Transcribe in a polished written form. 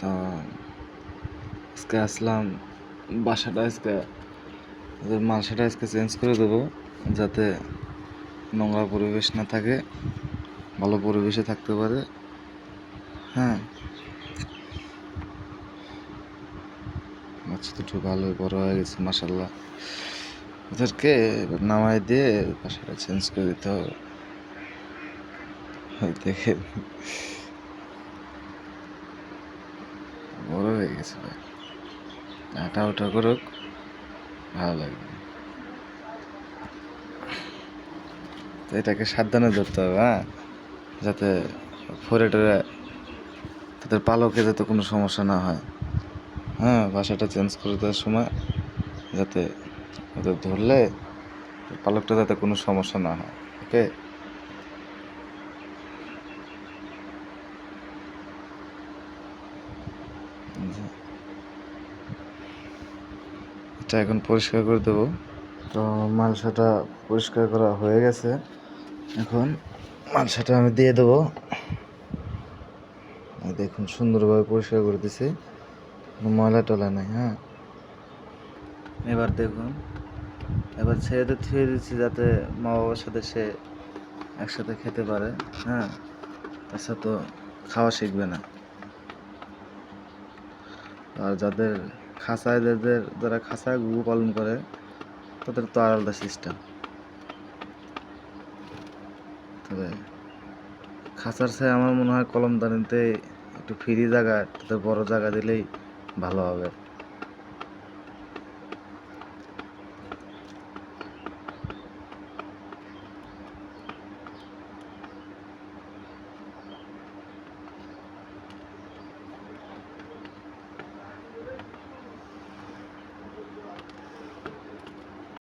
তা আজকে আসলাম বাসাটা আজকে মালসাটা আজকে চেঞ্জ করে দেবো, যাতে নোংরা পরিবেশ না থাকে, ভালো পরিবেশে থাকতে পারে। হ্যাঁ, বাচ্চা দুটো ভালোই বড় হয়ে গেছে মাশাল্লাহ। ওদেরকে এবার নামাই দিয়ে বাসাটা চেঞ্জ করে দিতে হবে। দেখে বড় হয়ে গেছে ভাই, হাঁটা উঠা করুক, ভালো লাগবে। তো এটাকে সাবধানে ধরতে হবে, হ্যাঁ, যাতে ফোরে টোরে তাদের পালকে যাতে কোনো সমস্যা না হয়। হ্যাঁ, বাসাটা চেঞ্জ করে দেওয়ার সময় যাতে ওদের ধরলে পালকটা যাতে কোনো সমস্যা না হয়। ওকে, এটা এখন পরিষ্কার করে দেবো। তো মালসাটা পরিষ্কার করা হয়ে গেছে, এখন মালসাটা আমি দিয়ে দেবো। দেখুন সুন্দরভাবে পরিষ্কার করে দিছি, কোনো ময়লা টলা নাই। হ্যাঁ, এবার দেখুন, এবার ছেড়ে থুয়ে দিচ্ছি যাতে মা বাবার সাথে সে একসাথে খেতে পারে। হ্যাঁ, আচ্ছা, তো খাওয়া শিখবে না। আর যাদের খাঁচায় যারা খাঁচায় গরু পালন করে তাদের তো আলাদা সিস্টেম। তবে খাঁচার চেয়ে আমার মনে হয় কলমদানিতে একটু ফ্রি জায়গা, তাদের বড় জায়গা দিলেই ভালো হবে।